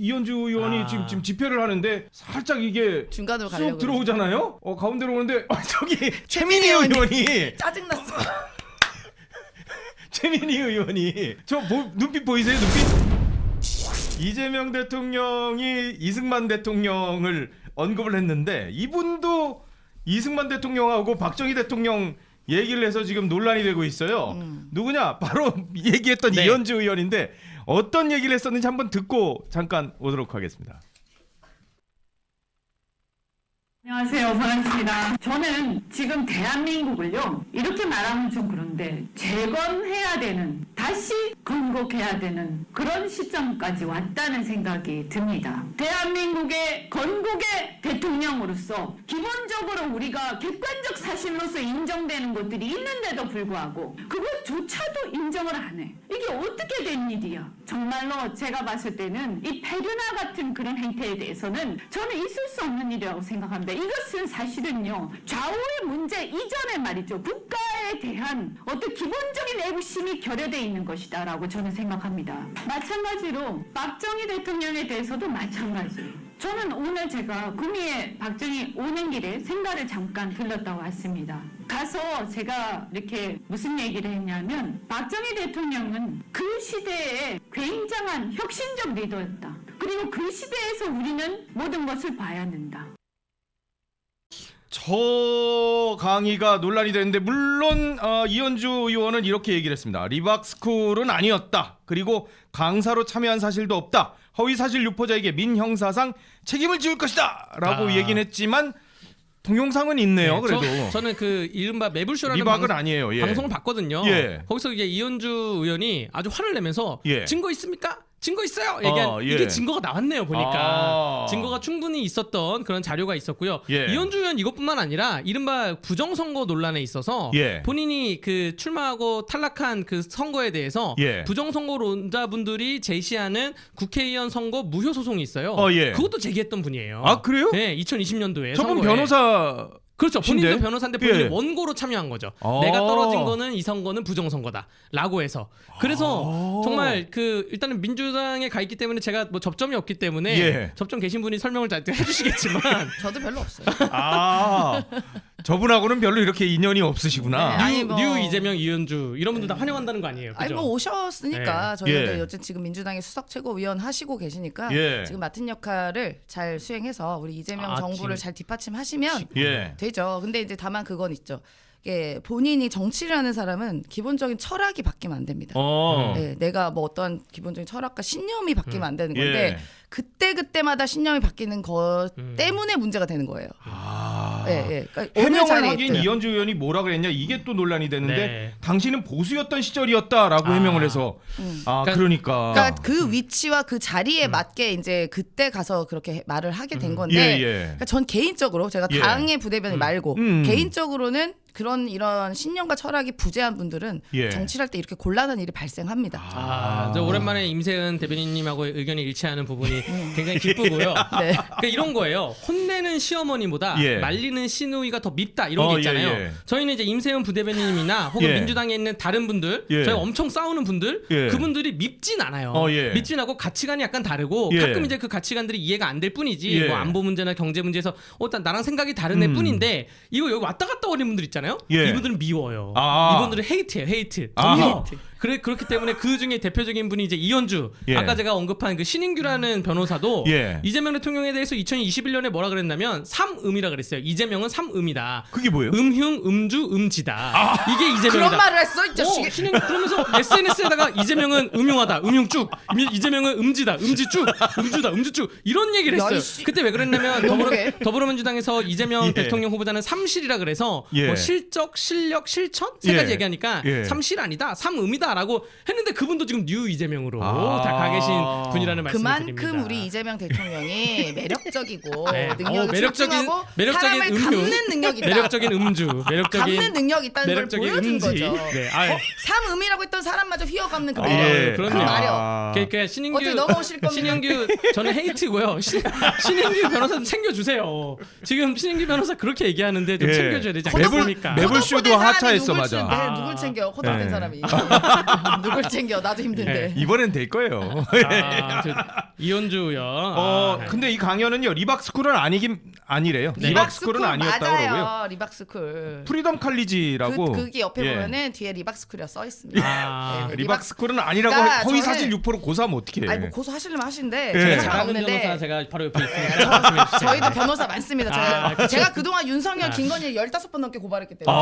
이현주 의원이 지금 집회를 하는데 살짝 이게 중간으로 쑥 가려고 들어오잖아요. 가운데로 오는데 저기 최민희 의원이 짜증났어. 최민희 의원이 눈빛 보이세요? 눈빛? 이재명 대통령이 이승만 대통령을 언급을 했는데 이분도 이승만 대통령하고 박정희 대통령 얘기를 해서 지금 논란이 되고 있어요. 누구냐? 바로 얘기했던 네. 이현주 의원인데 어떤 얘기를 했었는지 한번 듣고 잠깐 오도록 하겠습니다. 안녕하세요. 반갑습니다. 저는 지금 대한민국을요, 이렇게 말하면 좀 그런데, 재건해야 되는, 다시 건국해야 되는 그런 시점까지 왔다는 생각이 듭니다. 대한민국의 건국의 대통령으로서 기본적으로 우리가 객관적 사실로서 인정되는 것들이 있는데도 불구하고 그것조차도 인정을 안 해. 이게 어떻게 된 일이야? 정말로 제가 봤을 때는 이 페류나 같은 그런 행태에 대해서는 저는 있을 수 없는 일이라고 생각합니다. 이것은 사실은요, 좌우의 문제 이전에 말이죠, 국가에 대한 어떤 기본적인 애국심이 결여되어 있는 것이다라고 저는 생각합니다. 마찬가지로 박정희 대통령에 대해서도 마찬가지. 저는 오늘 제가 구미에 박정희 오는 길에 생가를 잠깐 들렀다 왔습니다. 가서 제가 이렇게 무슨 얘기를 했냐면, 박정희 대통령은 그 시대에 굉장한 혁신적 리더였다. 그리고 그 시대에서 우리는 모든 것을 봐야 된다. 저 강의가 논란이 되는데 물론 이현주 의원은 이렇게 얘기를 했습니다. 리박스쿨은 아니었다. 그리고 강사로 참여한 사실도 없다. 허위사실 유포자에게 민형사상 책임을 지을 것이다 라고 얘기는 했지만 동영상은 있네요. 그래도 저는 그 이른바 매불쇼라는 리박은 아니에요. 예. 방송을 봤거든요. 예. 거기서 이제 이현주 의원이 아주 화를 내면서 예. 증거 있습니까? 증거 있어요. 얘기한 예. 이게 증거가 나왔네요. 보니까 증거가 충분히 있었던 그런 자료가 있었고요. 예. 이현주 의원 이것뿐만 아니라 이른바 부정선거 논란에 있어서 예. 본인이 그 출마하고 탈락한 그 선거에 대해서 예. 부정선거론자분들이 제시하는 국회의원 선거 무효 소송이 있어요. 예. 그것도 제기했던 분이에요. 아 그래요? 네, 2020년도에 저분 선거에. 변호사 그렇죠. 본인도 신데? 변호사인데 본인이 예. 원고로 참여한 거죠. 아. 내가 떨어진 거는 이 선거는 부정선거다라고 해서. 그래서 정말 그 일단은 민주당에 가 있기 때문에 제가 뭐 접점이 없기 때문에 예. 접점 계신 분이 설명을 다 해주시겠지만 저도 별로 없어요. 저분하고는 별로 이렇게 인연이 없으시구나. 네. 아니, 뭐. 뉴 이재명, 이현주 이런 분들 다 환영한다는 거 아니에요? 아니 그죠? 뭐 오셨으니까 저희도 예. 여튼 지금 민주당의 수석 최고위원 하시고 계시니까 예. 지금 맡은 역할을 잘 수행해서 우리 이재명 정부를 잘 뒷받침하시면 예. 되죠. 근데 이제 다만 그건 있죠. 이게 본인이 정치를 하는 사람은 기본적인 철학이 바뀌면 안 됩니다. 네, 내가 뭐 어떠한 기본적인 철학과 신념이 바뀌면 안 되는 건데 예. 그때마다 신념이 바뀌는 것 때문에 문제가 되는 거예요. 예, 예. 그러니까 어느 해명을 자리에 하긴 있든. 이현주 의원이 뭐라 그랬냐 이게 또 논란이 되는데 네. 당신은 보수였던 시절이었다라고 해명을 해서 그러니까 그러니까 그 위치와 그 자리에 맞게 이제 그때 가서 그렇게 말을 하게 된 건데 예. 그러니까 전 개인적으로 제가 예. 당의 부대변인 말고 개인적으로는 이런 신념과 철학이 부재한 분들은 예. 정치를 할 때 이렇게 곤란한 일이 발생합니다. 저 오랜만에 임세은 대변인님하고 의견이 일치하는 부분이 굉장히 기쁘고요. 네. 그러니까 이런 거예요. 혼내는 시어머니보다 예. 말리는 시누이가 더 밉다 이런 게 있잖아요. 예. 저희는 이제 임세은 부대변인님이나 혹은 예. 민주당에 있는 다른 분들, 예. 저희 엄청 싸우는 분들, 예. 그분들이 밉진 않아요. 예. 밉진 않고 가치관이 약간 다르고 예. 가끔 이제 그 가치관들이 이해가 안 될 뿐이지. 예. 뭐 안보 문제나 경제 문제에서 나랑 생각이 다른 애 뿐인데 이거 여기 왔다 갔다 거리는 분들 있잖아요. 예. 이분들은 미워요. 아. 이분들은 헤이트예요. 헤이트. 아. 미워. 그렇기 때문에 그 중에 대표적인 분이 이제 이현주. 예. 아까 제가 언급한 그 신인규라는 변호사도 예. 이재명 대통령에 대해서 2021년에 뭐라 그랬냐면 삼음이라 그랬어요. 이재명은 삼음이다. 그게 뭐예요? 음흉, 음주, 음지다. 이게 이재명이다. 그런 말을 했어, 이 자식이. 신인규 그러면서 SNS에다가 이재명은 음흉하다, 음흉쭉. 이재명은 음지다, 음지쭉, 음주다, 음주쭉. 이런 얘기를 야, 했어요. 이씨. 그때 왜 그랬냐면 너무해. 더불어민주당에서 이재명 예. 대통령 후보자는 삼실이라 그래서 예. 뭐 실적, 실력, 실천 세 가지 예. 얘기하니까 예. 삼실 아니다, 삼음이다라고 했는데 그분도 지금 뉴 이재명으로 아. 다 가 계신 분이라는 말씀을 드립니다. 그만큼 우리 이재명 대통령이 매력적이고 네. 능력이 매력적인 사람을 음흉, 감는 능력이 있다. 매력적인 음주, 매력적인 감는 능력이 있다는 걸 매력적인 보여준 음지. 거죠. 네. 삼음이라고 했던 사람마저 휘어감는 그 아, 매력. 예. 그 그럼요. 마력. 그러니까 신인규 어떻게 넘어오실 겁니까? 신인규 저는 헤이트고요. 신인규 변호사 좀 챙겨주세요. 지금 신인규 변호사 그렇게 얘기하는데 좀 예. 챙겨줘야 되지 매불- 않겠습니까? 매불쇼도 호도된 사람이 하차했어, 누굴 맞아. 누굴 챙겨? 호도된 네. 사람이. 누굴 챙겨? 나도 힘든데. 이번엔 될 거예요. 이현주 의원. 근데 이 강연은요 리박스쿨은 아니래요. 네. 리박스쿨은 아니었다고 맞아요. 그러고요. 리박스쿨. 프리덤 칼리지라고. 그게 옆에 예. 보면은 뒤에 리박스쿨이라 써 있습니다. 네, 리박스쿨은 아니라고 그러니까 허위 저는- 사실 유포로 고소하면 어떡해. 아니 뭐 고소하시려면 하시는데 예. 저는 잘하는 변호사 상관없는데 제가 바로 옆에 있으니까 말씀해 주세요. 저희도 변호사 많습니다. 제가 그동안 윤석열, 김건희 15번 넘게 고발했기 때문에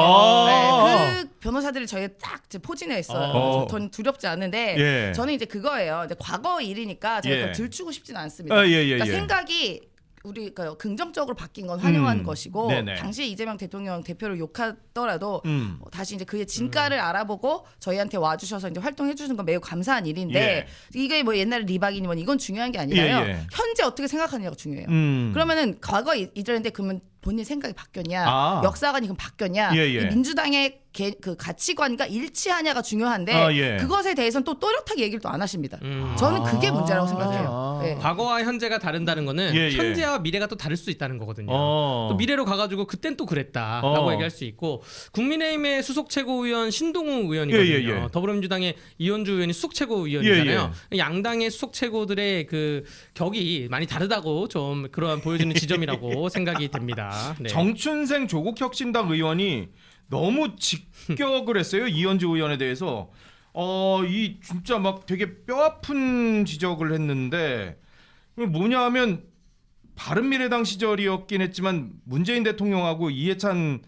네, 그 변호사들이 저희 딱 이제 포진해 있어요. 전 두렵지 않은데 예. 저는 이제 그거예요. 이제 과거 일이니까 제가 예. 그걸 들추고 싶지는 않습니다. 그러니까 생각이 우리 긍정적으로 바뀐 건 환영하는 것이고 네네. 당시 이재명 대통령 대표를 욕하더라도 다시 이제 그의 진가를 알아보고 저희한테 와주셔서 이제 활동해 주는 건 매우 감사한 일인데 이게 뭐 옛날에 리박이니 뭐 이건 중요한 게 아니라요. 예. 현재 어떻게 생각하느냐가 중요해요. 그러면은 과거 이전인데 그러면 본인 생각이 바뀌었냐, 역사관이 그럼 바뀌었냐, 예. 이 민주당의 그 가치관과 일치하냐가 중요한데 그것에 대해서는 또 또렷하게 얘기를 또 안 하십니다. 저는 그게 문제라고 생각해요. 네. 과거와 현재가 다른다는 거는 예. 현재와 미래가 또 다를 수 있다는 거거든요. 또 미래로 가가지고 그땐 또 그랬다라고 얘기할 수 있고 국민의힘의 수석 최고위원 신동우 의원이거든요. 더불어민주당의 이현주 의원이 수석 최고위원이잖아요. 양당의 수석 최고들의 그 격이 많이 다르다고 좀 그러한 보여지는 지점이라고 생각이 됩니다. 네. 정춘생 조국혁신당 의원이 너무 직격을 했어요. 이현주 의원에 대해서. 이 진짜 막 되게 뼈아픈 지적을 했는데 뭐냐 하면 바른미래당 시절이었긴 했지만 문재인 대통령하고 이해찬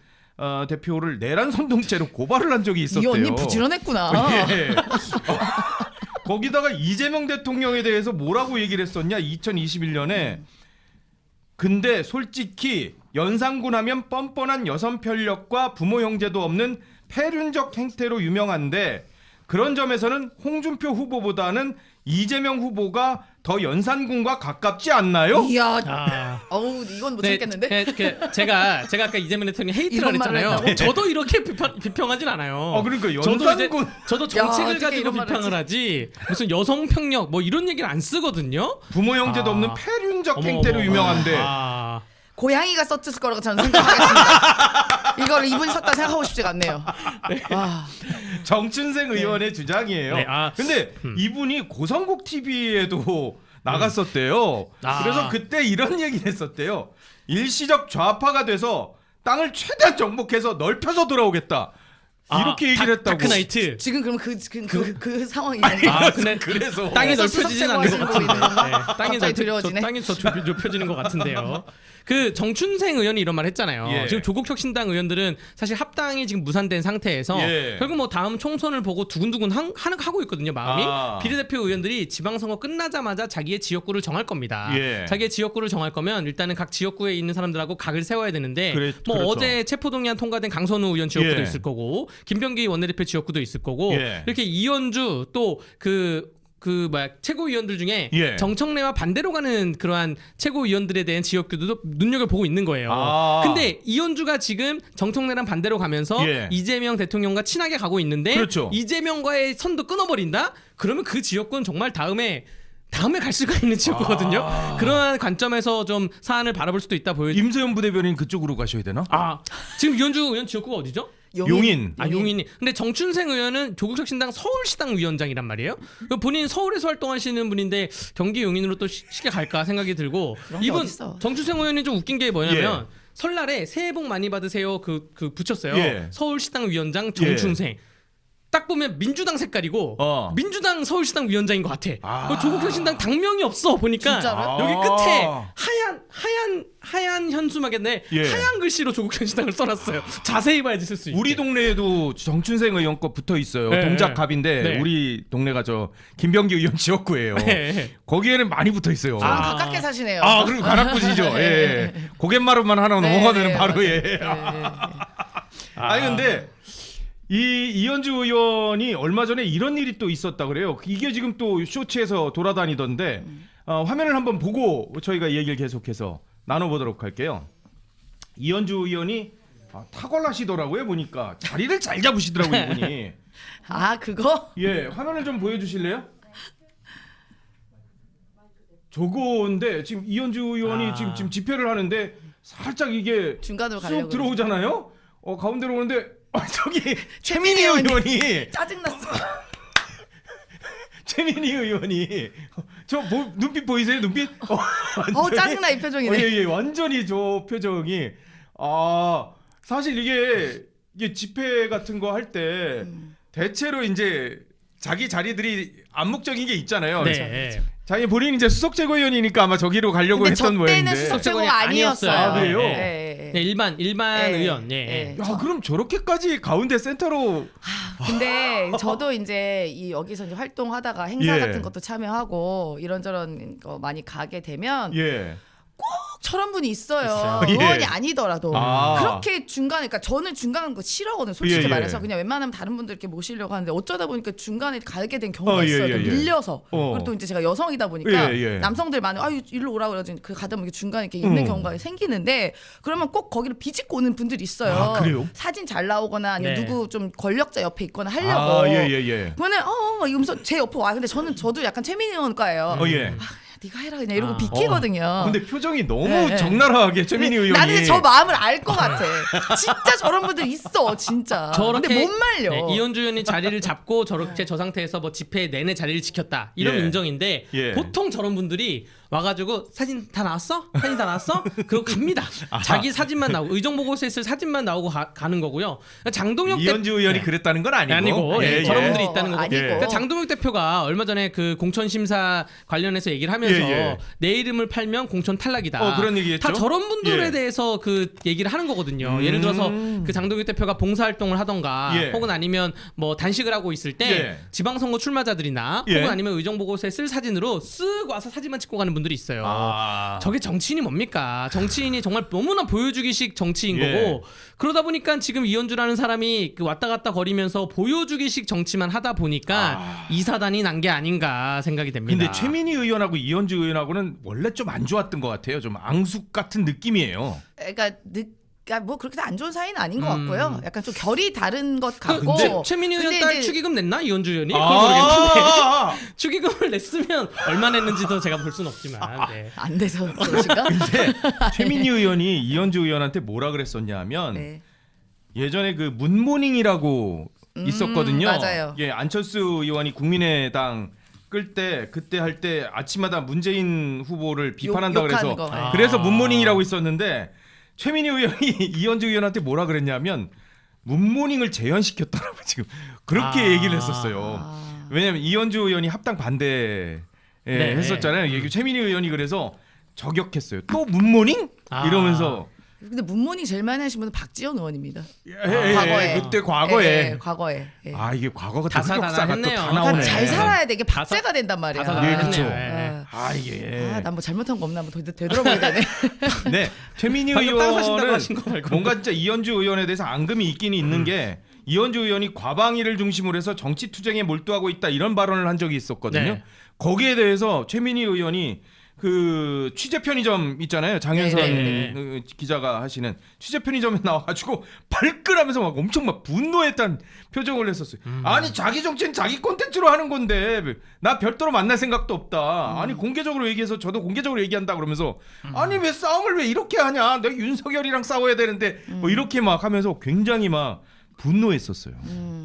대표를 내란 선동죄로 고발을 한 적이 있었대요. 이 언니 부지런했구나. 예. 거기다가 이재명 대통령에 대해서 뭐라고 얘기를 했었냐 2021년에 근데 솔직히 연상군 하면 뻔뻔한 여성 편력과 부모 형제도 없는 폐륜적 행태로 유명한데 그런 점에서는 홍준표 후보보다는 이재명 후보가 더 연산군과 가깝지 않나요? 이야, 어우 이건 못 참겠는데. 제가 아까 이재명 대통령 헤이트를 이런 말을 했잖아요. 했다고? 저도 이렇게 비평하진 않아요. 그러니까 저도 연산군 저도 정책을 어떻게 가지고 이런 말을 비평을 하지 무슨 여성 평력 뭐 이런 얘기를 안 쓰거든요. 부모 형제도 없는 폐륜적 행태로 유명한데 고양이가 썼을 거라고 저는 생각하겠습니다. 이걸 이분이 썼다 생각하고 싶지가 않네요. 와. 정춘생 의원의 주장이에요. 네, 근데 이분이 고성국 TV에도 나갔었대요. 그래서 그때 이런 얘기를 했었대요. 일시적 좌파가 돼서 땅을 최대한 정복해서 넓혀서 돌아오겠다. 이렇게 얘기를 했다고. 다크나이트. 지금 그럼 그 상황이 근데 그래서 땅이 그래서 넓혀지진 않는 것 수석제고 같은데. 하시는 거 네, 땅이 갑자기 두려워지네. 땅이 더 좁혀지는 것 같은데요. 그 정춘생 의원이 이런 말 했잖아요. 예. 지금 조국혁신당 의원들은 사실 합당이 지금 무산된 상태에서 결국 뭐 다음 총선을 보고 두근두근 하고 있거든요. 마음이. 비례대표 의원들이 지방선거 끝나자마자 자기의 지역구를 정할 겁니다. 자기의 지역구를 정할 거면 일단은 각 지역구에 있는 사람들하고 각을 세워야 되는데 뭐 그렇죠. 어제 체포동의안 통과된 강선우 의원 지역구도 있을 거고 김병기 원내대표 지역구도 있을 거고 이렇게 이현주 또 최고위원들 중에 정청래와 반대로 가는 그러한 최고위원들에 대한 지역구도 눈여겨보고 있는 거예요. 근데 이현주가 지금 정청래랑 반대로 가면서 이재명 대통령과 친하게 가고 있는데 이재명과의 선도 끊어버린다? 그러면 그 지역구는 정말 다음에 갈 수가 있는 지역구거든요. 그러한 관점에서 좀 사안을 바라볼 수도 있다 보여요. 임세현 부대변인 그쪽으로 가셔야 되나? 지금 이현주 의원 지역구가 어디죠? 용인. 용인이. 근데 정춘생 의원은 조국혁신당 서울시당 위원장이란 말이에요. 본인 서울에서 활동하시는 분인데 경기 용인으로 또 쉽게 갈까 생각이 들고 이분 정춘생 의원이 좀 웃긴 게 뭐냐면 설날에 새해 복 많이 받으세요 그 붙였어요. 서울시당 위원장 정춘생. 딱 보면 민주당 색깔이고 민주당 서울시당 위원장인 것 같아. 조국혁신당 당명이 없어 보니까 진짜로? 여기 끝에 하얀 현수막인데 하얀 글씨로 조국혁신당을 써놨어요. 자세히 봐야지 쓸 수 있게. 우리 동네에도 정춘생 의원 거 붙어 있어요. 동작갑인데 우리 동네가 저 김병기 의원 지역구예요. 거기에는 많이 붙어 있어요. 가깝게 사시네요. 그리고 가락구시죠. 고갯마루만 하나 넘어가면 바로 아니 근데 이 이현주 의원이 얼마 전에 이런 일이 또 있었다 그래요. 이게 지금 또 쇼츠에서 돌아다니던데 화면을 한번 보고 저희가 얘기를 계속해서 나눠보도록 할게요. 이현주 의원이 탁월하시더라고요. 보니까 자리를 잘 잡으시더라고요. 이분이. 그거? 화면을 좀 보여주실래요? 저거인데 지금 이현주 의원이 지금 집회를 하는데 살짝 이게 중간으로 쑥 들어오잖아요. 가운데로 오는데 저기 최민희 의원이 짜증났어. 최민희 의원이 눈빛 보이세요? 눈빛? 짜증나 이 표정이네. 예, 완전히 저 표정이 사실 이게 집회 같은 거 할 때 대체로 이제 자기 자리들이 암묵적인 게 있잖아요. 네. 자기 본인이 이제 수석 최고위원이니까 아마 저기로 가려고 근데 했던 저 모양인데. 때는 수석 최고가 아니었어요. 아, 그래요? 네. 네, 일반 네. 의원. 네. 야, 그럼 저렇게까지 가운데 센터로 근데 저도 이제 여기서 이제 활동하다가 행사 예. 같은 것도 참여하고 이런저런 거 많이 가게 되면 예. 꼭 저런 분이 있어요. 있어요. 의원이 예. 아니더라도 아. 그렇게 중간에 그러니까 저는 중간 거 싫어하거든요. 솔직히 예, 예. 말해서 그냥 웬만하면 다른 분들 이렇게 모시려고 하는데 어쩌다 보니까 중간에 가게 된 경우가 예, 있어요. 예, 예. 밀려서 어. 그리고 또 이제 제가 여성이다 보니까 예, 예. 남성들 많은 일로 오라 그러지 그 가다 보면 중간에 이렇게 있는 경우가 생기는데 그러면 꼭 거기를 비집고 오는 분들이 있어요. 아, 그래요? 사진 잘 나오거나 아니면 네. 누구 좀 권력자 옆에 있거나 하려고. 예. 그러면 이러면서 제 옆에 와. 근데 저도 약간 최민희 의원과예요. 예. 네가 해라 그냥 이러고 아. 비키거든요. 근데 표정이 너무 네. 적나라하게 최민희 의원이 나는 저 마음을 알 것 같아. 진짜 저런 분들 있어, 진짜. 저렇게 근데 못 말려. 네, 이현주 의원이 자리를 잡고 저렇게 저 상태에서 뭐 집회 내내 자리를 지켰다 이런 예. 인정인데 예. 보통 저런 분들이 와가지고 사진 다 나왔어? 사진 다 나왔어? 그러고 갑니다. 자기 사진만 나오고 의정 보고서에 있을 사진만 나오고 가는 거고요. 장동혁 이현주 의원이 네. 그랬다는 건 아니고, 아니고 예, 저런 분들이 있다는 거고. 아니고. 그러니까 장동혁 대표가 얼마 전에 그 공천 심사 관련해서 얘기를 하면서 예. 내 이름을 팔면 공천 탈락이다. 그런 얘기했죠. 다 저런 분들에 예. 대해서 그 얘기를 하는 거거든요. 예를 들어서 그 장동혁 대표가 봉사활동을 하던가 예. 혹은 아니면 뭐 단식을 하고 있을 때 예. 지방선거 출마자들이나 예. 혹은 아니면 의정 보고서에 쓸 사진으로 쓱 와서 사진만 찍고 가는 분들이 있어요. 저게 정치인이 뭡니까? 정치인이 정말 너무나 보여주기식 정치인 예. 거고 그러다 보니까 지금 이현주라는 사람이 그 왔다 갔다 거리면서 보여주기식 정치만 하다 보니까 이 사단이 난 게 아닌가 생각이 됩니다. 근데 최민희 의원하고 이현주 의원하고는 원래 좀 안 좋았던 것 같아요. 좀 앙숙 같은 느낌이에요. 그러니까 뭐 그렇게 안 좋은 사이는 아닌 것 같고요. 약간 좀 결이 다른 것 같고. 근데 최민희 의원 근데 딸 이제 축의금 냈나 이현주 의원이? 그건 모르겠는데 아, 축의금을 냈으면 얼마 냈는지도 제가 볼 수는 없지만 네. 안 돼서 그러신가? 근데 최민희 의원이 이현주 의원한테 뭐라 그랬었냐면 네. 예전에 그 문모닝이라고 있었거든요. 맞아요. 예, 안철수 의원이 국민의당 끌 때 그때 할 때 아침마다 문재인 후보를 비판한다 욕하는 그래서 거. 그래서 문모닝이라고 있었는데 최민희 의원이 이현주 의원한테 뭐라 그랬냐면 문모닝을 재현시켰더라고 지금 그렇게 얘기를 했었어요. 왜냐면 이현주 의원이 합당 반대 네. 했었잖아요. 얘기 최민희 의원이 그래서 저격했어요. 또 문모닝? 이러면서 근데 문모닝 제일 많이 하신 분은 박지원 의원입니다. 과거에 그때 과거에 예, 과거에. 예. 이게 과거가 다사다난했네요. 다 그러니까 나오네. 잘 살아야 되게 박제가 된단 말이야. 예, 그쵸. 다사다난했네요. 난 뭐 잘못한 거 없나 한번 되돌아보게 되네. 네, 최민희 방금 땅 사신다고 의원은 하신 거 말고. 뭔가 진짜 이현주 의원에 대해서 앙금이 있긴 있는 게 이현주 의원이 과방위를 중심으로 해서 정치 투쟁에 몰두하고 있다 이런 발언을 한 적이 있었거든요. 네. 거기에 대해서 최민희 의원이 그 취재 편의점 있잖아요. 장현선 네. 기자가 하시는 취재 편의점에 나와가지고 발끈하면서 막 엄청 막 분노했다는 표정을 했었어요. 아니 자기 정치는 자기 콘텐츠로 하는 건데 나 별도로 만날 생각도 없다. 아니 공개적으로 얘기해서 저도 공개적으로 얘기한다 그러면서 아니 왜 싸움을 왜 이렇게 하냐? 내가 윤석열이랑 싸워야 되는데 뭐 이렇게 막 하면서 굉장히 막 분노했었어요.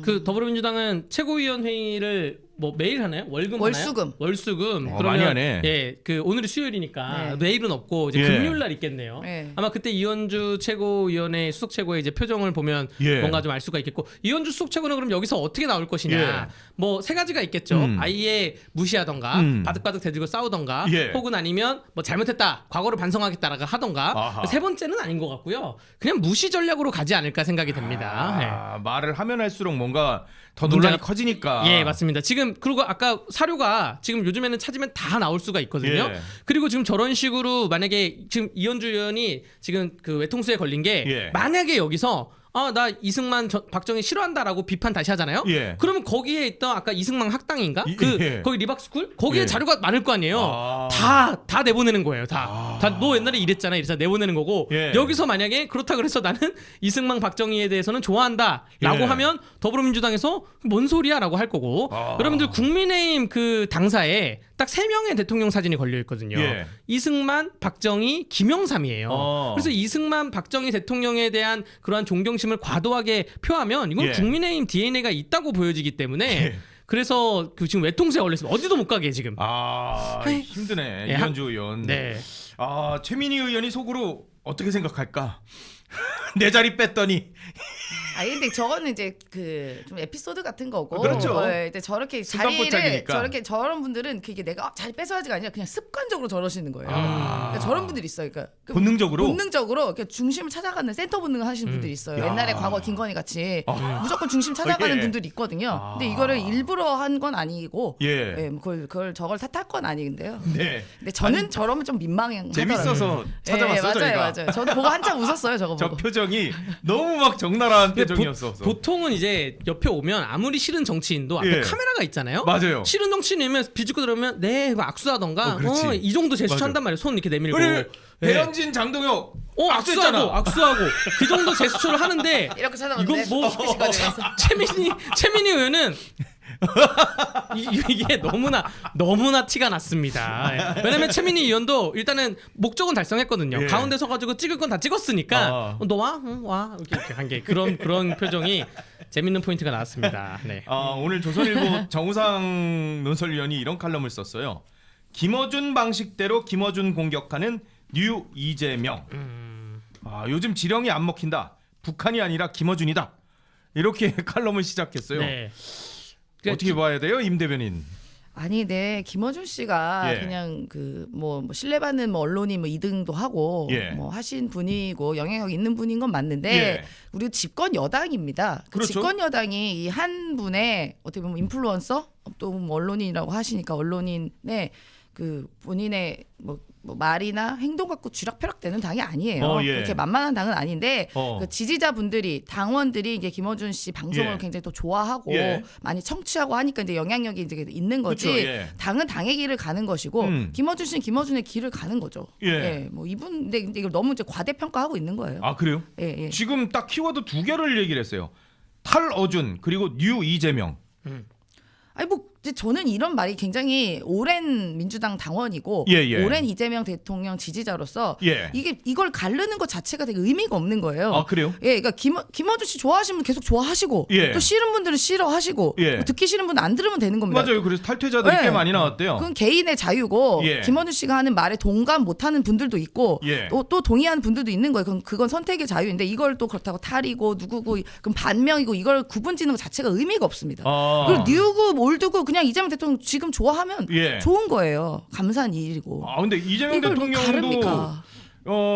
그 더불어민주당은 최고위원회의를 뭐 매일 하나요? 월금 월수금. 하나요? 월수금. 네. 많이 하네. 예, 그 오늘이 수요일이니까 네. 내일은 없고 이제 예. 금요일 날 있겠네요. 네. 아마 그때 이현주 최고위원회 수석 최고의 이제 표정을 보면 예. 뭔가 좀 알 수가 있겠고 이현주 수석 최고는 그럼 여기서 어떻게 나올 것이냐? 예. 뭐 세 가지가 있겠죠. 아예 무시하던가 바득바득 대들고 싸우던가 예. 혹은 아니면 뭐 잘못했다 과거를 반성하겠다라고 하던가 아하. 세 번째는 아닌 것 같고요. 그냥 무시 전략으로 가지 않을까 생각이 됩니다. 예. 말을 하면 할수록 뭔가 더 논란이 커지니까. 예, 맞습니다. 지금 그리고 아까 사료가 지금 요즘에는 찾으면 다 나올 수가 있거든요. 예. 그리고 지금 저런 식으로 만약에 지금 이현주 의원이 지금 그 외통수에 걸린 게 예. 만약에 여기서 나 이승만 박정희 싫어한다라고 비판 다시 하잖아요. 예. 그러면 거기에 있던 아까 이승만 학당인가? 예. 거기 리박스쿨 거기에 예. 자료가 많을 거 아니에요. 아. 다 내보내는 거예요. 다 너 옛날에 이랬잖아. 이래서 내보내는 거고 예. 여기서 만약에 그렇다 그래서 나는 이승만 박정희에 대해서는 좋아한다라고 예. 하면 더불어민주당에서 뭔 소리야라고 할 거고 여러분들 국민의힘 그 당사에 딱 3명의 대통령 사진이 걸려 있거든요. 예. 이승만, 박정희, 김영삼이에요. 그래서 이승만, 박정희 대통령에 대한 그러한 존경심을 과도하게 표하면 이건 예. 국민의힘 DNA가 있다고 보여지기 때문에 예. 그래서 그 지금 외통수에 걸렸습니다. 어디도 못 가게 지금. 아 힘드네 네, 이현주 의원. 네. 아 최민희 의원이 속으로 어떻게 생각할까? 내 자리 뺐더니. 아니 근데 저거는 이제 그 좀 에피소드 같은 거고. 그렇죠. 근데 저렇게 자리를 순간포착이니까. 저렇게 저런 분들은 그게 내가 자리 뺏어야지가 아니라 그냥 습관적으로 저러시는 거예요. 아. 그러니까 저런 분들이 있어요. 그러니까 본능적으로? 본능적으로 이렇게 중심을 찾아가는 센터 본능을 하시는 분들이 있어요. 야. 옛날에 과거 김건희 같이 아. 무조건 중심 찾아가는 예. 분들이 있거든요. 아. 근데 이거를 일부러 한 건 아니고, 예. 예, 뭐 그걸 저걸 탓할 건 아닌데요. 네. 근데 저는 저러면 좀 민망해요. 재밌어서 찾아봤어요 맞아요, 저희가. 맞아요. 저도 보고 한참 웃었어요, 저거 저 보고. 표정이 너무 막 적나라한 근데 표정이었어. 보통은 이제 옆에 오면 아무리 싫은 정치인도 앞에 예. 카메라가 있잖아요. 맞아요. 싫은 정치인이면 비집고 들어오면 네 그거 악수하던가 그렇지. 이 정도 제스처 맞아. 한단 말이에요. 손 이렇게 내밀고. 그래 예. 배현진 장동혁 악수했잖아. 악수하고 그 정도 제스처를 하는데 이렇게 찾아봤는데 이건 뭐 시시거리면서. 최민희 의원은 이게 너무나 티가 났습니다. 예. 왜냐면 최민희 의원도 일단은 목적은 달성했거든요. 예. 가운데 서가지고 찍을 건 다 찍었으니까 너 와, 응, 와 이렇게 한 게 그런 표정이 재밌는 포인트가 나왔습니다. 네. 오늘 조선일보 정우상 논설위원이 이런 칼럼을 썼어요. 김어준 방식대로 김어준 공격하는 뉴 이재명. 요즘 지령이 안 먹힌다. 북한이 아니라 김어준이다. 이렇게 칼럼을 시작했어요. 네. 어떻게 봐야 돼요, 임 대변인? 아니, 네, 김어준 씨가 예. 그냥 그 뭐 신뢰받는 뭐 언론이 뭐 2등도 하고 예. 뭐 하신 분이고 영향력 있는 분인 건 맞는데 예. 우리 집권 여당입니다. 그 그렇죠. 집권 여당이 이 한 분의 어떻게 보면 인플루언서 또 뭐 언론인이라고 하시니까 언론인의 그 본인의 뭐 말이나 행동 갖고 쥐락펴락되는 당이 아니에요. 예. 그렇게 만만한 당은 아닌데 어. 그 지지자분들이 당원들이 이제 김어준 씨 방송을 예. 굉장히 또 좋아하고 예. 많이 청취하고 하니까 이제 영향력이 이제 있는 거지. 그렇죠, 예. 당은 당의 길을 가는 것이고 김어준 씨는 김어준의 길을 가는 거죠. 예. 뭐 이분 근데 이걸 너무 이제 과대평가하고 있는 거예요. 아 그래요? 예, 예. 지금 딱 키워드 두 개를 얘기를 했어요. 탈어준 그리고 뉴 이재명. 아니 뭐 이제 저는 이런 말이 굉장히 오랜 민주당 당원이고 예, 예. 오랜 이재명 대통령 지지자로서 예. 이걸 가르는 것 자체가 되게 의미가 없는 거예요. 아 그래요? 예, 그러니까 김어준 씨 좋아하시는 분 계속 좋아하시고 예. 또 싫은 분들은 싫어하시고 예. 뭐 듣기 싫은 분은 안 들으면 되는 겁니다. 맞아요. 그래서 탈퇴자들이 네. 꽤 많이 나왔대요. 그건 개인의 자유고 예. 김어준 씨가 하는 말에 동감 못하는 분들도 있고 예. 또 동의하는 분들도 있는 거예요. 그건 선택의 자유인데 이걸 또 그렇다고 탈이고 누구고 그럼 반명이고 이걸 구분짓는 것 자체가 의미가 없습니다. 아. 그리고 뉴고 올드고 그냥 이재명 대통령 지금 좋아하면 예. 좋은 거예요. 감사한 일이고. 근데 이재명 이걸 뭐 대통령도 다릅니까?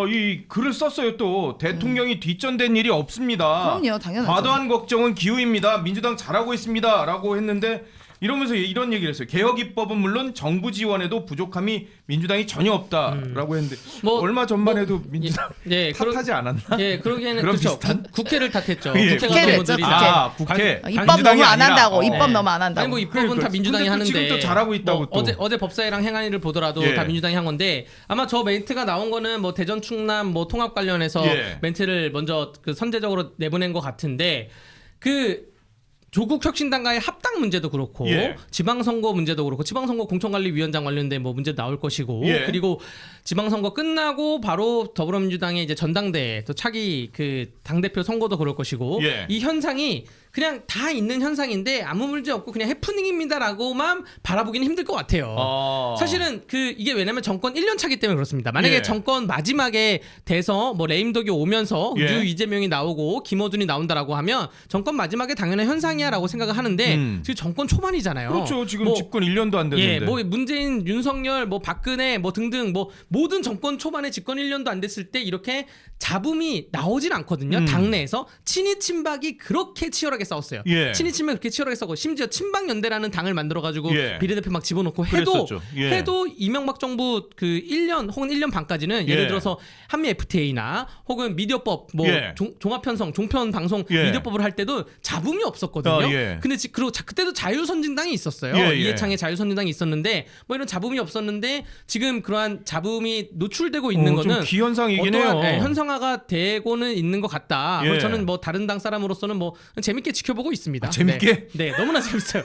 이 글을 썼어요. 또 대통령이 뒷전된 일이 없습니다. 그럼요, 당연하죠. 과도한 걱정은 기우입니다. 민주당 잘하고 있습니다라고 했는데 이러면서 이런 얘기를 했어요. 개혁 입법은 물론 정부 지원에도 부족함이 민주당이 전혀 없다라고 했는데 뭐, 얼마 전만 해도 민주당 예, 탓하지 않았나? 예, 그러기에는 그런 그렇죠. 비슷한? 국회를 탓했죠. 예, 국회 국회를 같은 분들이 했죠, 국회. 입법 민주당이 너무 안 아니라. 한다고. 입법 네. 너무 안 한다고. 아니 뭐 입법은 그러니까. 다 민주당이 근데 또 하는데 지금 또 잘하고 있다고 또. 어제 법사위랑 행안위를 보더라도 예. 다 민주당이 한 건데 아마 저 멘트가 나온 거는 뭐 대전 충남 뭐 통합 관련해서 예. 멘트를 먼저 그 선제적으로 내보낸 것 같은데 그 조국 혁신당과의 합당 문제도 그렇고 예. 지방선거 문제도 그렇고 지방선거 공천관리위원장 관련된 뭐 문제 나올 것이고 예. 그리고 지방선거 끝나고 바로 더불어민주당의 이제 전당대회 또 차기 그 당대표 선거도 그럴 것이고 예. 이 현상이 그냥 다 있는 현상인데 아무 문제 없고 그냥 해프닝입니다라고만 바라보기는 힘들 것 같아요. 사실은 그 이게 왜냐면 정권 1년 차기 때문에 그렇습니다. 만약에 예. 정권 마지막에 돼서 뭐 레임덕이 오면서 예. 뉴 이재명이 나오고 김어준이 나온다라고 하면 정권 마지막에 당연한 현상이야라고 생각을 하는데 지금 정권 초반이잖아요. 그렇죠. 지금 뭐, 집권 1년도 안 됐는데. 예, 뭐 문재인, 윤석열, 뭐 박근혜, 뭐 등등 뭐 모든 정권 초반에 집권 1년도 안 됐을 때 이렇게 잡음이 나오진 않거든요. 당내에서 친이 친박이 그렇게 치열하게 싸웠어요. 예. 친이 친박 그렇게 치열하게 싸우고 심지어 친박연대라는 당을 만들어가지고 예. 비례대표 막 집어넣고 해도 그랬었죠. 예. 해도 이명박 정부 그 1년 혹은 1년 반까지는 예를 예. 들어서 한미 FTA나 혹은 미디어법 뭐 예. 종합편성 종편 방송 예. 미디어법을 할 때도 잡음이 없었거든요. 예. 근데 그리고 그때도 자유선진당이 있었어요. 예, 예. 이해창의 자유선진당이 있었는데 뭐 이런 잡음이 없었는데 지금 그러한 잡음이 노출되고 있는 좀 거는 기현상이긴 어떠한, 해요. 현상화가 되고는 있는 것 같다. 예. 그래서 저는 뭐 다른 당 사람으로서는 뭐 재밌게 지켜보고 있습니다. 재밌게? 네, 너무나 재밌어요.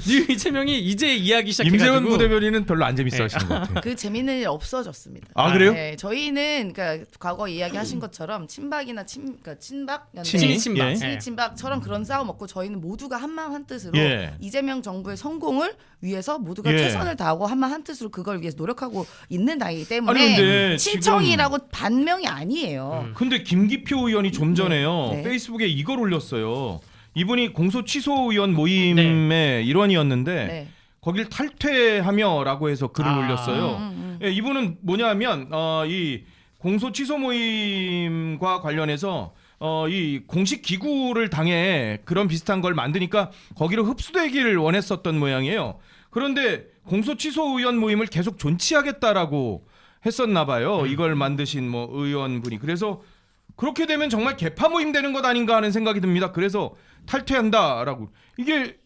뉴 이재명이 이제 이야기 시작해가지고 임세훈 부대변인은 별로 안 재밌어하시는 것 같아요. 그 재미있는 일 없어졌습니다. 아, 그래요? 네, 저희는 그러니까 과거 이야기하신 것처럼 친박이나 그러니까 친박, 친박, 친박처럼 그런 싸움 없고 저희는 모두가 한마음 한뜻으로 예. 이재명 정부의 성공을 위해서 모두가 예. 최선을 다하고 한마음 한뜻으로 그걸 위해서 노력하고 있는 당이기 아니, 때문에 근데 친청이라고 반명이 아니에요. 근데 김기표 의원이 좀 전에요. 네. 페이스북에 이걸 올렸어요. 이분이 공소 취소 의원 모임의 일원이었는데 네. 거길 탈퇴하며라고 해서 글을 올렸어요. 예, 이분은 뭐냐면 이 공소 취소 모임과 관련해서 이 공식 기구를 당해 그런 비슷한 걸 만드니까 거기로 흡수되기를 원했었던 모양이에요. 그런데 공소 취소 의원 모임을 계속 존치하겠다라고 했었나 봐요. 이걸 만드신 뭐 의원분이. 그래서 그렇게 되면 정말 개파 모임 되는 것 아닌가 하는 생각이 듭니다. 그래서 탈퇴한다라고. 이게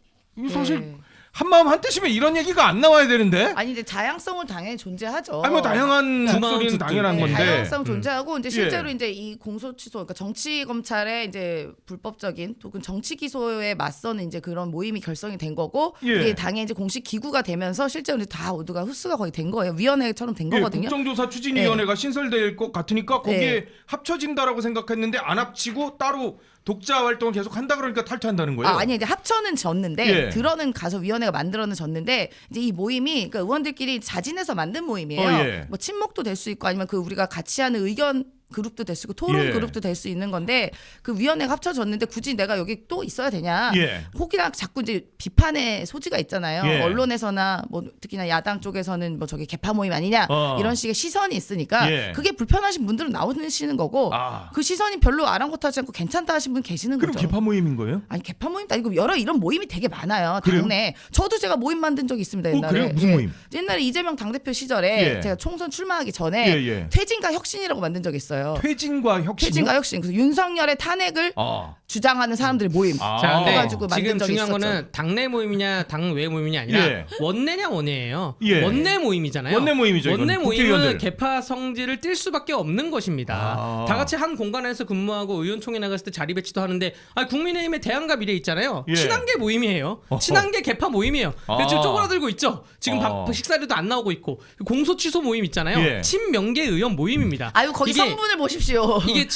사실 네. 한마음 한뜻이면 이런 얘기가 안 나와야 되는데. 아니 이제 다양성은 당연히 존재하죠. 아니 뭐 다양한 네. 목소리는 당연한 네, 건데. 다양성 존재하고 이제 실제로 예. 이제 이 공소 취소 그러니까 정치 검찰의 이제 불법적인 혹은 정치 기소에 맞서는 이제 그런 모임이 결성이 된 거고 예. 이게 당의 이제 공식 기구가 되면서 실제로 이제 다 모두가 흡수가 거의 된 거예요. 위원회처럼 된 예, 거거든요. 국정조사 추진위원회가 신설될 것 같으니까 거기에 네. 합쳐진다라고 생각했는데 안 합치고 따로 독자 활동을 계속 한다 그러니까 탈퇴한다는 거예요. 아니 이제 합쳐는 졌는데 예. 들어는 가서 위원회가 만들어는 졌는데 이제 이 모임이 그러니까 의원들끼리 자진해서 만든 모임이에요. 예. 뭐 친목도 될 수 있고 아니면 그 우리가 같이 하는 의견 그룹도 될 수 있고 토론 예. 그룹도 될 수 있는 건데 그 위원회가 합쳐졌는데 굳이 내가 여기 또 있어야 되냐? 예. 혹이나 자꾸 이제 비판의 소지가 있잖아요. 예. 언론에서나 뭐 특히나 야당 쪽에서는 뭐 저게 개파 모임 아니냐 이런 식의 시선이 있으니까 예. 그게 불편하신 분들은 나오시는 거고 아. 그 시선이 별로 아랑곳하지 않고 괜찮다 하신 분 계시는 그럼 거죠. 개파 모임인 거예요? 아니 개파 모임도 아니고 여러 이런 모임이 되게 많아요. 그래요? 당내. 저도 제가 모임 만든 적이 있습니다. 옛날에. 그래요? 무슨 예. 모임? 옛날에 이재명 당대표 시절에 예. 제가 총선 출마하기 전에 예, 예. 퇴진과 혁신이라고 만든 적이 있어요. 퇴진과 혁신. 퇴진과 혁신. 그래서 윤석열의 탄핵을 아. 주장하는 사람들의 모임. 아. 자, 근데 해가지고 만든 지금 적이 중요한 있었죠. 거는 당내 모임이냐 당외 모임이냐 아니라 예. 원내냐 원외예요. 예. 원내 모임이잖아요. 원내 모임이죠, 원내 이건. 모임은 국회의원들. 개파 성질을 띌 수밖에 없는 것입니다. 아. 다 같이 한 공간에서 근무하고 의원총회 나갔을 때 자리 배치도 하는데 국민의힘의 대안과 미래 있잖아요. 예. 친한계 모임이에요. 어허. 친한계 개파 모임이에요. 그래서 지금 아. 쪼그라들고 있죠. 지금 식사료도 안 나오고 있고 공소 취소 모임 있잖아요. 예. 친명계 의원 모임입니다. 아유 거기 이게- 성분을 보십시오. 이게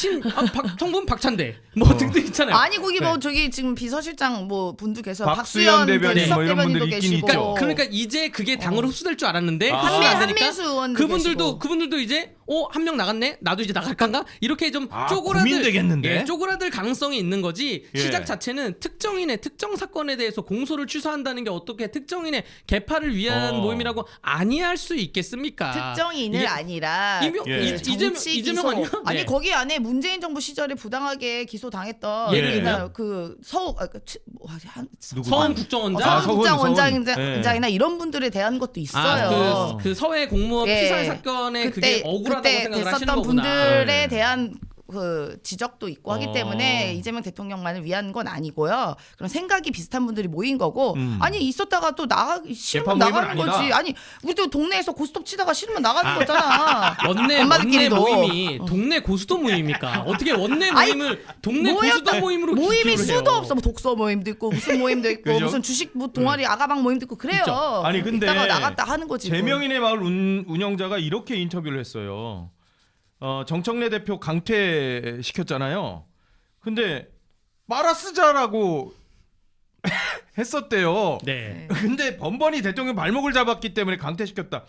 성분 박찬대 뭐 등등 있잖아요. 아니 거기 뭐 네. 저기 지금 비서실장 뭐 분도 계셔. 박수현 대변인 비석 뭐 이런 대변인도 분들이 있긴 계시고. 있죠. 그러니까 이제 그게 당으로 흡수될 줄 알았는데 아. 흡수가 안 되니까 한민수 의원도 계시고. 그분들도 이제 한 명 나갔네 나도 이제 나갈까인가 이렇게 좀 고민되겠는데? 쪼그라들 가능성이 있는 거지. 예. 시작 자체는 특정인의 특정 사건에 대해서 공소를 취소한다는 게 어떻게 특정인의 개파를 위한 모임이라고 아니할 수 있겠습니까? 특정인을 이게- 아니라 예. 정치 이재명 기소. 아니야? 아니 네. 거기 안에 문재인 정부 시절에 부당하게 기소당했던 예를 들면? 그 서울 누구? 서훈 국정원장 아, 서울 국장 서훈. 원장이나 이런 분들에 대한 것도 있어요. 그 서해 공무원 예. 피살 사건에 그게 억울하다고 그때 생각을 하시는 됐었던 거구나. 분들에 네. 대한 그 지적도 있고 하기 때문에 이재명 대통령만을 위한 건 아니고요. 그런 생각이 비슷한 분들이 모인 거고 아니 있었다가 또 싫으면 개파 모임은 나가는 아니다. 거지. 아니 우리도 동네에서 고스톱 치다가 싫으면 나가는 거잖아. 원내 엄마들끼리도. 모임이 동네 고수도 모임입니까? 어떻게 원내 아니, 모임을 동네 모였다. 고수도 모임으로 모임이 비교를 수도 해요? 없어. 뭐 독서 모임도 있고 무슨 모임도 있고 그죠? 무슨 주식 뭐 동아리 아가방 모임도 있고 그래요. 있죠. 아니, 근데 이따가 나갔다 하는 거지. 뭐. 재명인의 마을 운영자가 이렇게 인터뷰를 했어요. 정청래 대표 강퇴 시켰잖아요. 근데 빨아 쓰자라고 했었대요. 네. 근데 번번이 대통령 발목을 잡았기 때문에 강퇴시켰다.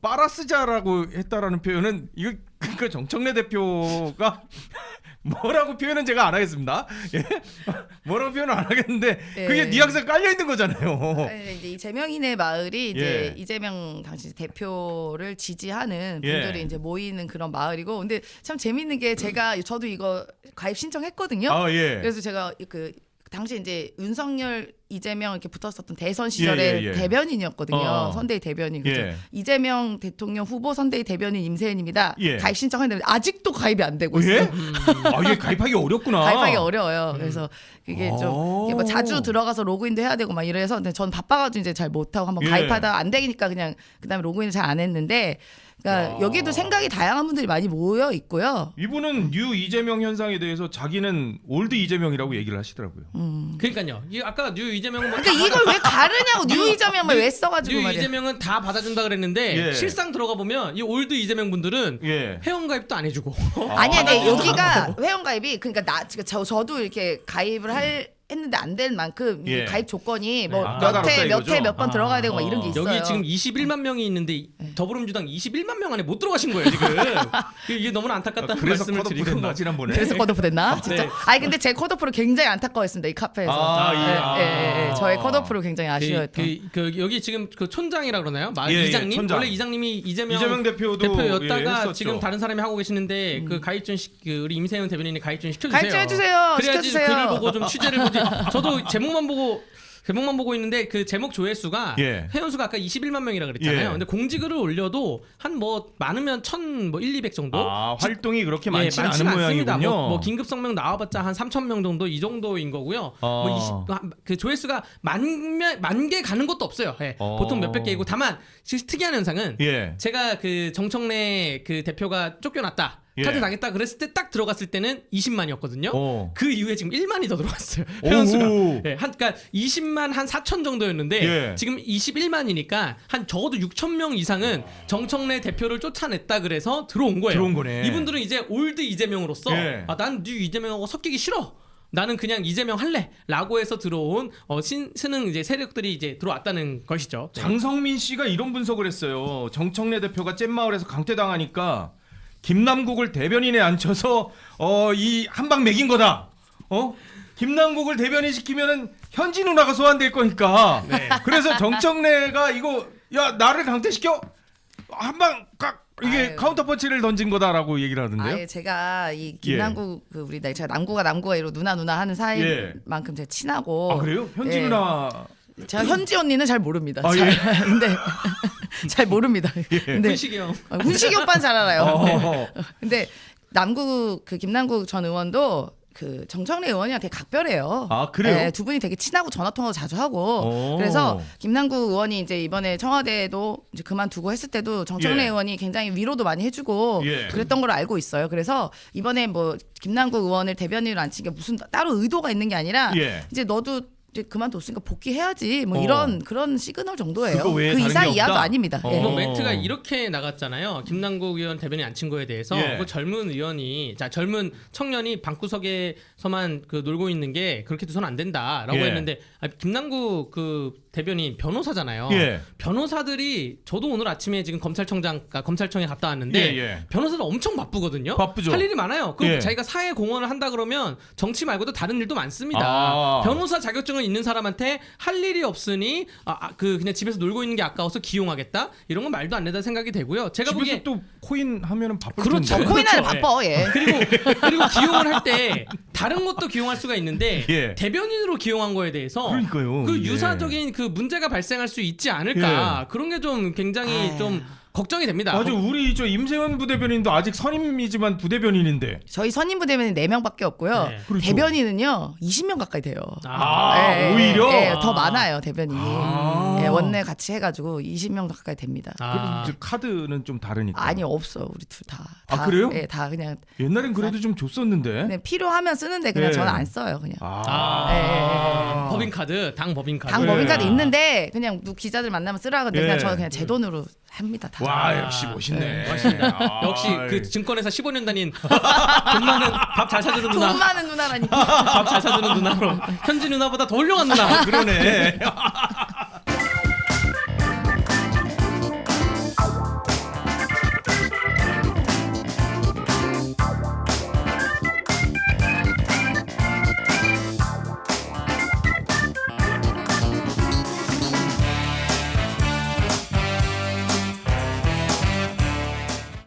빨아 쓰자라고 했다라는 표현은 이거 그러니까 정청래 대표가 뭐라고 표현은 제가 안 하겠습니다. 예? 뭐라고 표현은 안 하겠는데 그게 예. 뉘앙스가 깔려 있는 거잖아요. 아니, 이제 이 재명인의 마을이 이제 예. 이재명 당시 대표를 지지하는 예. 분들이 이제 모이는 그런 마을이고, 근데 참 재밌는 게 저도 이거 가입 신청했거든요. 아 예. 그래서 제가 그 당시 이제 윤석열 이재명 이렇게 붙었었던 대선 시절에 예. 대변인이었거든요. 선대위 대변인. 그래서 예. 이재명 대통령 후보 선대위 대변인 임세은입니다. 예. 가입 신청했는데 아직도 가입이 안 되고 예? 있어요. 아 이게 가입하기 어렵구나. 가입하기 어려워요. 그래서 그게 좀 오. 이게 뭐 자주 들어가서 로그인도 해야 되고 막 이래서 근데 전 바빠가지고 이제 잘 못하고 한번 예. 가입하다가 안 되니까 그냥 그다음에 로그인을 잘 안 했는데, 그러니까 여기도 생각이 다양한 분들이 많이 모여 있고요. 이분은 뉴 이재명 현상에 대해서 자기는 올드 이재명이라고 얘기를 하시더라고요. 그러니까요. 이 아까 뉴 이재명은 뭐 그러니까 이걸 왜 가르냐고 뉴 이재명을 왜 써가지고 뉴 말이야. 이재명은 다 받아준다 그랬는데 예. 실상 들어가 보면 이 올드 이재명 분들은 예. 회원가입도 안 해주고 아니야, 네, 여기가 회원가입이 그러니까 저도 이렇게 가입을 했는데 안 될 만큼 이 예. 가입 조건이 뭐 아, 몇 까다롭다 회 몇 이거죠? 회 몇 번 들어가야 되고 막 이런 게 있어요. 여기 지금 21만 명이 있는데 더불어민주당 21만 명 안에 못 들어가신 거예요 지금. 이게 너무나 안타깝다는 그래서 말씀을 컷오프 드리고 됐나 지난번에. 그래서 컷오프 됐나? 진짜? 네. 아니 근데 제 컷오프를 굉장히 안타까워했습니다 이 카페에서. 예. 저의 컷오프를 굉장히 아쉬워했던. 여기 지금 그 촌장이라 그러나요? 예, 예, 이장님 촌장. 원래 이장님이 이재명 대표도 대표였다가 했었죠. 지금 다른 사람이 하고 계시는데 그 가입 좀 우리 임세현 대변인이 가입 좀 시켜주세요. 가입 좀 해주세요. 그래야지 시켜주세요. 글을 보고 좀 취재를 보지. 저도 제목만 보고 있는데 그 제목 조회수가 예. 회원수가 아까 21만 명이라 그랬잖아요. 예. 근데 공지글을 올려도 한 뭐 많으면 1,200 정도. 아, 활동이 그렇게 예, 많지는 많지는 않은 않습니다. 모양이군요. 뭐 긴급 성명 나와봤자 한 3,000명 정도 이 정도인 거고요. 그 조회수가 만 개 가는 것도 없어요. 예. 보통 몇백 개이고 다만 특이한 현상은 예. 제가 그 정청래 그 대표가 쫓겨났다. 예. 탈퇴 당했다 그랬을 때 딱 들어갔을 때는 20만이었거든요. 어. 그 이후에 지금 1만이 더 들어왔어요. 오우. 회원수가. 예, 그러니까 20만 한 4천 정도였는데 예. 지금 21만이니까 한 적어도 6천 명 이상은 정청래 대표를 쫓아냈다 그래서 들어온 거예요. 들어온 거네. 이분들은 이제 올드 이재명으로서 예. 난 뉴 이재명하고 섞이기 싫어. 나는 그냥 이재명 할래라고 해서 들어온 신흥 이제 세력들이 이제 들어왔다는 것이죠. 네. 장성민 씨가 이런 분석을 했어요. 정청래 대표가 잼마을에서 강퇴당하니까 김남국을 대변인에 앉혀서 이 한방 먹인 거다. 김남국을 대변인 시키면은 현지 누나가 소환될 거니까. 네. 그래서 정청래가 이거 야 나를 강퇴시켜 한방 깍 이게 아유. 카운터 펀치를 던진 거다라고 얘기를 하던데요. 아예 제가 이 김남국 그 제가 남구가 이로 누나 하는 사이만큼 제가 친하고. 아 그래요? 현지 예. 누나. 제가 현지 언니는 잘 모릅니다. 아, 잘, 예. 근데 잘 모릅니다. 근데 훈식이 형. 훈식이 오빠는 잘 알아요. 어. 근데 남구 그 김남국 전 의원도 그 정청래 의원이랑 되게 각별해요. 아, 그래요? 네, 두 분이 되게 친하고 전화 통화도 자주 하고. 오. 그래서 김남국 의원이 이제 이번에 청와대도 이제 그만두고 했을 때도 정청래 예. 의원이 굉장히 위로도 많이 해주고 예. 그랬던 걸로 알고 있어요. 그래서 이번에 뭐 김남국 의원을 대변인으로 앉힌 게 무슨 따로 의도가 있는 게 아니라 예. 이제 너도 이제 그만뒀으니까 복귀해야지 뭐 그런 시그널 정도예요. 그거 외에 그 다른 이상 게 이하도 없다? 아닙니다. 예. 뭐 멘트가 이렇게 나갔잖아요. 김남국 의원 대변인 앉힌 거에 대해서 예. 그 젊은 의원이 젊은 청년이 방구석에서만 그 놀고 있는 게 그렇게 두서는 안 된다라고 예. 했는데 김남국 그 대변인 변호사잖아요. 예. 변호사들이 저도 오늘 아침에 지금 검찰청에 갔다 왔는데 예. 변호사들 엄청 바쁘거든요. 바쁘죠. 할 일이 많아요. 그 예. 자기가 사회 공헌을 한다 그러면 정치 말고도 다른 일도 많습니다. 아. 변호사 자격증을 있는 사람한테 할 일이 없으니 그냥 집에서 놀고 있는 게 아까워서 기용하겠다 이런 건 말도 안 된다 생각이 되고요. 제가 집에서 보기에 또 코인 하면은 바쁠 그렇죠. 텐데. 코인 안에 그렇죠. 바빠. 예. 그리고 기용을 할 때 다른 것도 기용할 수가 있는데 예. 대변인으로 기용한 거에 대해서 그러니까요. 그 예. 유사적인 그 문제가 발생할 수 있지 않을까 그런 게 좀 굉장히 좀 걱정이 됩니다. 맞아, 우리 저 임세원 부대변인도 아직 선임이지만 부대변인인데. 저희 선임 부대변인 4명밖에 없고요. 네. 그렇죠. 대변인은요 20명 가까이 돼요. 오히려? 더 많아요 대변인이. 아. 예, 원내 같이 해가지고 20명 가까이 됩니다. 그럼 이제 카드는 좀 다르니까. 아니 없어 우리 둘 다. 아, 그래요? 예, 다 그냥 옛날엔 그래도 좀 줬었는데. 그냥 필요하면 쓰는데 그냥 예. 저는 안 써요 그냥. 아. 법인카드, 당 법인카드. 당 예. 법인카드 있는데 그냥 기자들 만나면 쓰라 근데 예. 그냥 저는 그냥 제 돈으로 합니다 다. 와, 역시 멋있네. 맞습니다. 아. 역시 그 증권회사 15년 다닌 돈 많은 밥 잘 사주는 누나. 돈 많은 누나라니. 밥 잘 사주는 누나로 현지 누나보다 더 훌륭한 누나. 그러네.